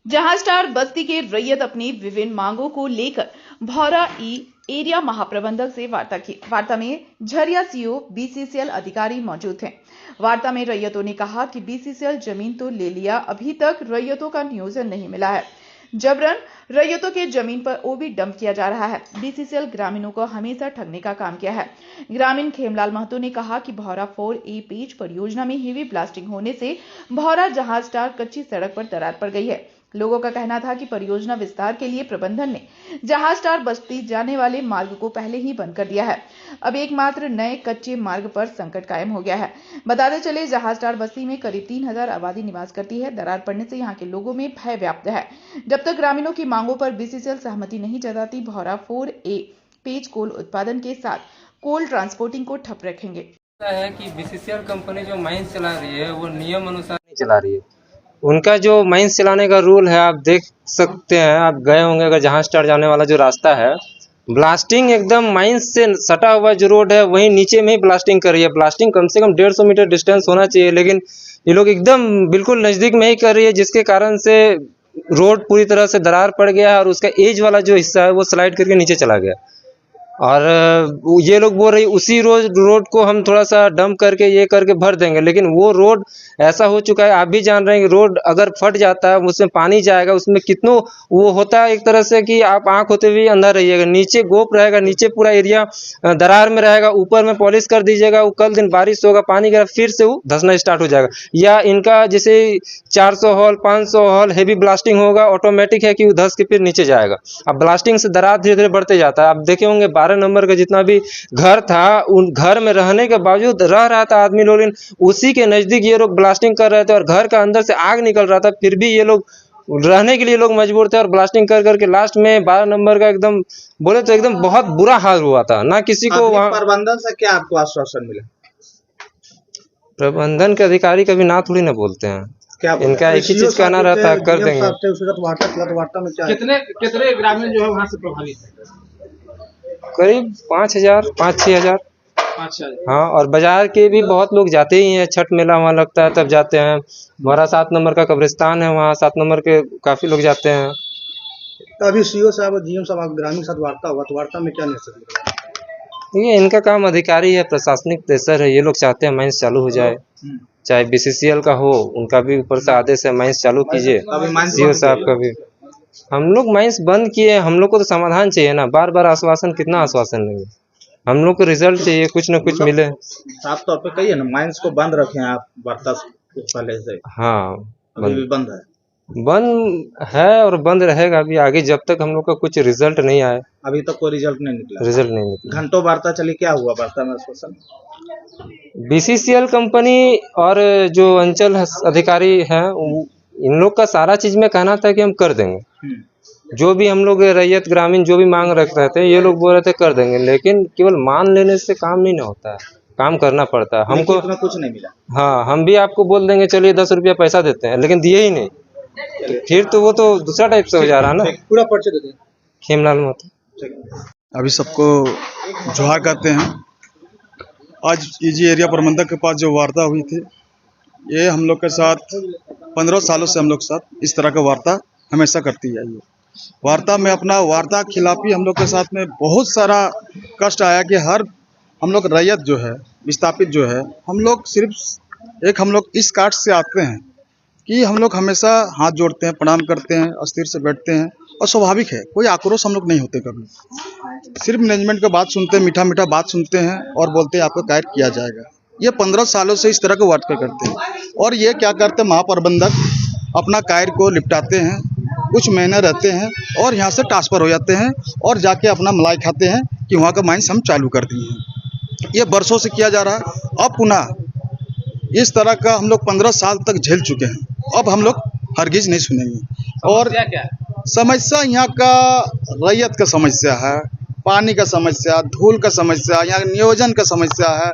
जहां स्टार बस्ती के रैयत अपनी विभिन्न मांगों को लेकर भौरा एरिया महाप्रबंधक से वार्ता में झरिया सीओ बीसीसीएल अधिकारी मौजूद थे। वार्ता में रैयतों ने कहा कि बीसीसीएल जमीन तो ले लिया, अभी तक रैयतों का नियोजन नहीं मिला है। जबरन रैयतों के जमीन पर ओबी डंप किया जा रहा है। बीसीसीएल ग्रामीणों को हमेशा ठगने का काम किया है। ग्रामीण खेमलाल महतो ने कहा कि भौरा 4A पेज परियोजना में हेवी ब्लास्टिंग होने से भौरा जहाज स्टार कच्ची सड़क पर दरार पड़ गई है। लोगों का कहना था कि परियोजना विस्तार के लिए प्रबंधन ने जहाज स्टार बस्ती जाने वाले मार्ग को पहले ही बंद कर दिया है। अब एकमात्र नए कच्चे मार्ग पर संकट कायम हो गया है। बताते चले जहाज स्टार बस्ती में करीब 3000 आबादी निवास करती है। दरार पड़ने से यहाँ के लोगों में भय व्याप्त है। जब तक ग्रामीणों की मांगों पर बीसीसीएल सहमति नहीं जताती, भौरा 4A पेज कोल उत्पादन के साथ कोल ट्रांसपोर्टिंग को ठप रखेंगे। है कि बीसीसीएल कंपनी जो माइंस चला रही है वो नियम अनुसार नहीं चला रही है। उनका जो माइंस चलाने का रूल है आप देख सकते हैं, आप गए होंगे अगर जहाज स्टार जाने वाला जो रास्ता है, ब्लास्टिंग एकदम माइंस से सटा हुआ जो रोड है वहीं नीचे में ही ब्लास्टिंग कर रही है। ब्लास्टिंग कम से कम 150 मीटर डिस्टेंस होना चाहिए, लेकिन ये लोग एकदम बिल्कुल नज़दीक में ही कर रही है, जिसके कारण से रोड पूरी तरह से दरार पड़ गया है और उसका एज वाला जो हिस्सा है वो स्लाइड करके नीचे चला गया। और ये लोग बोल रही उसी रोड को हम थोड़ा सा डंप करके ये करके भर देंगे, लेकिन वो रोड ऐसा हो चुका है, आप भी जान रहे हैं कि रोड अगर फट जाता है उसमें पानी जाएगा, उसमें कितनों वो होता है एक तरह से कि आप आंख होते हुए अंदर रहिएगा, नीचे गोप रहेगा, नीचे पूरा एरिया दरार में रहेगा, ऊपर में पॉलिश कर दीजिएगा, वो कल दिन बारिश होगा, पानी गिरा फिर से वो धंसना स्टार्ट हो जाएगा। या इनका जैसे 400 हॉल 500 हॉल हेवी ब्लास्टिंग होगा, ऑटोमेटिक है कि वो धंस के फिर नीचे जाएगा। अब ब्लास्टिंग से दरार धीरे धीरे बढ़ते जाता है। आप देखे होंगे 12 नंबर का जितना भी घर था, उन घर में रहने के बावजूद रह रहा था आदमी लोग, उसी के नजदीक ये लोग ब्लास्टिंग कर रहे थे और घर का अंदर से आग निकल रहा था, फिर भी ये लोग रहने के लिए लोग मजबूर थे और ब्लास्टिंग कर करके लास्ट में 12 नंबर का एकदम बोले तो एकदम बहुत बुरा हाल हुआ था। ना किसी को वहाँ प्रबंधन से क्या आपको आश्वासन मिला? प्रबंधन के अधिकारी कभी ना थोड़ी ना बोलते हैं, क्या इनका एक ही चीज कहना रहता है, कर देंगे। कितने ग्रामीण जो है वहाँ से प्रभावित है? करीब 5,000-6,000। हाँ, और बाजार के भी बहुत लोग जाते ही हैं, छठ मेला वहाँ लगता है तब जाते हैं। हमारा 7 नंबर का कब्रिस्तान है, वहाँ 7 नंबर के काफी लोग जाते हैं। तो अभी सीओ साहब और जीएम साहब ग्रामीण के साथ वार्ता हुआ, तो वार्ता में क्या निष्कर्ष निकला? ये इनका काम अधिकारी है, प्रशासनिक प्रेशर है, ये लोग चाहते हैं माइंस चालू हो जाए, चाहे बीसीसीएल का हो, उनका भी ऊपर से आदेश है माइंस चालू कीजिए। सीओ साहब का भी हम लोग माइंस बंद किए, हम लोग को तो समाधान चाहिए ना, बार बार आश्वासन, कितना आश्वासन लेंगे, हम लोग को रिजल्ट चाहिए, कुछ न कुछ मिले। साफ तौर पे कहिए ना, माइंस को बंद रखे हैं आप वार्ता से पहले से? हाँ, अभी भी बंद है? बंद है और बंद रहेगा अभी आगे, जब तक हम लोग का कुछ रिजल्ट नहीं आए। अभी तक कोई रिजल्ट नहीं निकला? रिजल्ट नहीं निकला। घंटों वार्ता चली, क्या हुआ वार्ता में आश्वासन? बीसीसीएल कंपनी और जो अंचल अधिकारी हैं, इन लोग का सारा चीज में कहना था कि हम कर देंगे, जो भी हम लोग रैयत ग्रामीण जो भी मांग रख रहे थे, ये लोग बोल रहे थे कर देंगे, लेकिन केवल मान लेने से काम नहीं ना होता है, काम करना पड़ता है हमको। कुछ नहीं मिला। हाँ, हम भी आपको बोल देंगे चलिए 10 रुपया पैसा देते हैं, लेकिन दिए ही नहीं, तो फिर तो वो तो दूसरा टाइप से हो जा रहा है ना। पूरा पर्चे दे दें। खेमलाल महतो। अभी सबको जोहार कहते हैं। आज ईजी एरिया प्रबंधक के पास जो वार्ता हुई थी, ये हम लोग के साथ 15 सालों से हम लोग के साथ इस तरह का वार्ता हमेशा करती है। ये वार्ता में अपना वार्ता खिलाफी हम लोग के साथ में बहुत सारा कष्ट आया कि हर हम लोग रैयत जो है, विस्थापित जो है, हम लोग सिर्फ हम लोग इस काट से आते हैं कि हम लोग हमेशा हाथ जोड़ते हैं, प्रणाम करते हैं, अस्थिर से बैठते हैं और स्वाभाविक है, कोई आक्रोश हम लोग नहीं होते कभी, सिर्फ मैनेजमेंट का बात सुनते हैं, मीठा मीठा बात सुनते हैं और बोलते हैं आपका कार्य किया जाएगा। ये 15 सालों से इस तरह के वार्ता करते हैं और ये क्या करते हैं, महाप्रबंधक अपना कार्य को निपटाते हैं, कुछ महीने रहते हैं और यहाँ से ट्रांसफ़र हो जाते हैं और जाके अपना मलाई खाते हैं कि वहाँ का माइंस हम चालू कर दिए हैं। ये बरसों से किया जा रहा है। अब पुनः इस तरह का हम लोग 15 साल तक झेल चुके हैं, अब हम लोग हरगिज नहीं सुनेंगे। और समस्या यहाँ का रैयत का समस्या है, पानी का समस्या, धूल का समस्या, यहाँ नियोजन का समस्या है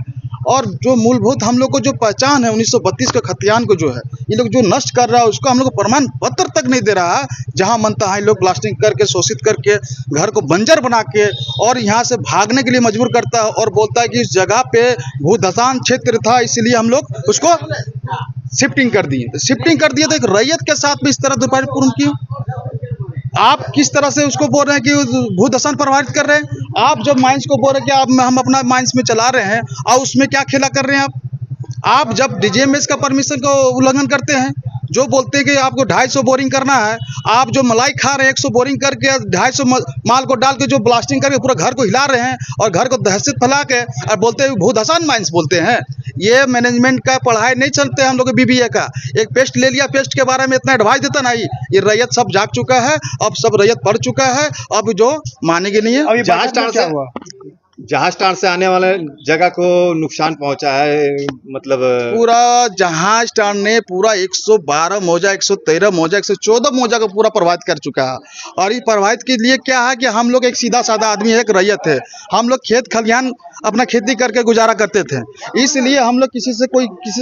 और जो मूलभूत हम लोग को जो पहचान है 1932 के खतियान को जो है ये लोग जो नष्ट कर रहा है उसको हम लोग को प्रमाण पत्र तक नहीं दे रहा है। जहाँ मनता है लोग ब्लास्टिंग करके, शोषित करके, घर को बंजर बना के और यहाँ से भागने के लिए मजबूर करता है और बोलता है कि इस जगह पे भूधसान क्षेत्र था इसलिए हम लोग उसको शिफ्टिंग कर दिए। तो शिफ्टिंग कर दिए तो एक रैयत के साथ में इस तरह दुर्भाग्यपूर्ण क्यों? आप किस तरह से उसको बोल रहे हैं कि भूदशान प्रभावित कर रहे हैं? आप जब माइंस को बोल रहे हैं कि आप हम अपना माइंस में चला रहे हैं और उसमें क्या खेला कर रहे हैं आप जब डीजीएमएस का परमिशन का उल्लंघन करते हैं, जो बोलते हैं कि आपको 250 बोरिंग करना है, आप जो मलाई खा रहे हैं 100 बोरिंग करके 250 माल को डाल के जो ब्लास्टिंग करके पूरा घर को हिला रहे हैं और घर को दहशत फैला के और बोलते हैं भूदशान माइंस बोलते हैं। ये मैनेजमेंट का पढ़ाई नहीं चलते हम लोग के बीबीए का। एक पेस्ट ले लिया, पेस्ट के बारे में इतना एडवाइस देता नहीं। ये रैयत सब जाग चुका है, अब सब रैयत पढ़ चुका है, अब जो मानेंगे नहीं है। जहाज टार से आने वाले जगह को नुकसान पहुंचा है, मतलब पूरा जहाज टार ने पूरा 112 मौजा, 113 मौजा, 114 मौजा को पूरा प्रभावित कर चुका है। और ये प्रभावित के लिए क्या है कि हम लोग एक सीधा साधा आदमी है, एक रैयत है। हम लोग खेत खलिहान अपना खेती करके गुजारा करते थे, इसलिए हम लोग किसी से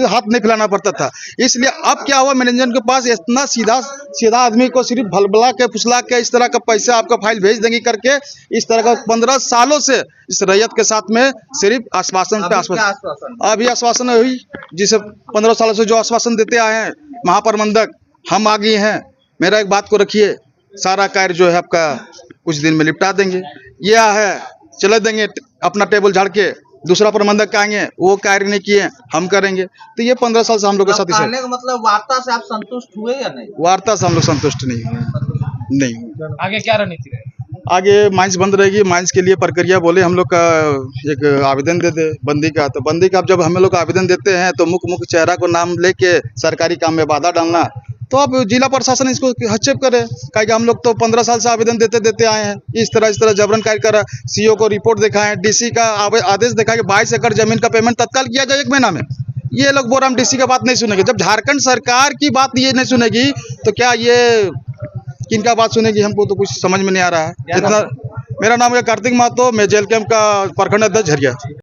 हाथ नहीं फैलाना पड़ता था। इसलिए अब क्या हुआ, मैनेजमेंट के पास इतना सीधा आदमी को सिर्फ भलबला के फुसला के इस तरह का पैसा आपका फाइल भेज देंगे करके इस तरह का 15 सालों से इस रैयत के साथ में सिर्फ आश्वासन पे आश्वासन। अभी आश्वासन हुई जिसे 15 सालों से जो आश्वासन देते आए हैं महाप्रबंधक, हम आगे हैं। मेरा एक बात को रखिए, सारा कार्य जो है आपका कुछ दिन में निपटा देंगे। यह है चले देंगे अपना टेबल झाड़ के, दूसरा प्रबंधक आएंगे वो कार्य नहीं किए, हम करेंगे। तो ये 15 साल से हम लोग के साथ कहने का मतलब वार्ता से आप संतुष्ट हुए या नहीं? वार्ता से हम लोग संतुष्ट नहीं। आगे क्या रणनीति रहेगी? आगे माइंस बंद रहेगी। माइंस के लिए प्रक्रिया बोले हम लोग का एक आवेदन दे दे बंदी का। तो बंदी का जब हम लोग आवेदन देते हैं तो मुख्य चेहरा को नाम लेके सरकारी काम में बाधा डालना, तो अब जिला प्रशासन इसको हस्तक्षेप करे। कहेगा हम लोग तो 15 साल से आवेदन देते आए हैं, इस तरह जबरन कार्य करा। सीओ को रिपोर्ट दिखाएं, डीसी का आदेश दिखा कि 22 एकड़ जमीन का पेमेंट तत्काल किया जाए 1 महीना में। ये लोग बोल रहे हम डीसी का बात नहीं सुनेंगे। जब झारखंड सरकार की बात ये नहीं सुनेगी तो क्या ये किनका बात सुनेगी? हमको तो कुछ समझ में नहीं आ रहा है। इतना मेरा नाम है कार्तिक महतो, मैं जेल कैंप का प्रखंड अध्यक्ष झरिया।